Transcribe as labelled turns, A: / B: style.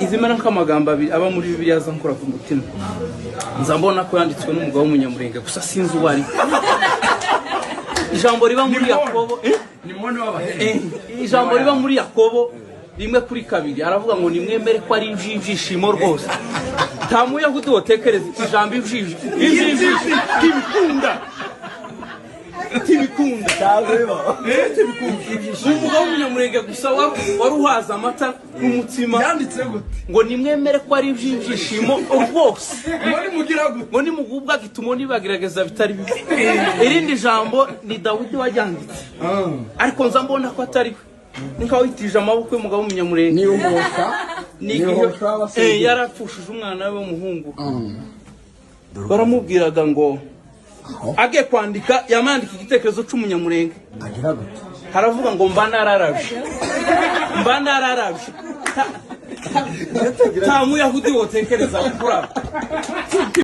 A: izimena nk'amagambo abiri aba muri Bibiliya zankora ku mutima nzambona ko yanditswe n'umugabo w'umunyamurenge gusa sinzi uwari ijambo riba muri Yakobo ijambo riba muri Yakobo 1:2 aravuga ngo nimwemere ko ari ibyishimo rwose nta muyahudi wotekereza ijambo ibikunda umugabo w'umunyamurenge gusa waruhaza amata n'umutima
B: yanditse gute
A: ngo nimwemere ko ari ibyishimo rwose ngo nimugubwa gitumo nibagerageza bitari bibi irindi jambo ni Dawidi wajyanditse ariko nza mbona ko atari nikawitije amaboko y'umugabo w'umunyamurenge
B: ni umusa
A: yarapfushije umwana we w'umuhungu baramubwiraga ngo age kwandika yamandika igitekerezo cy'umunyamurenge
B: agira gute
A: haravuga ngo mba nararabye nta muyahudi wotekereza gukora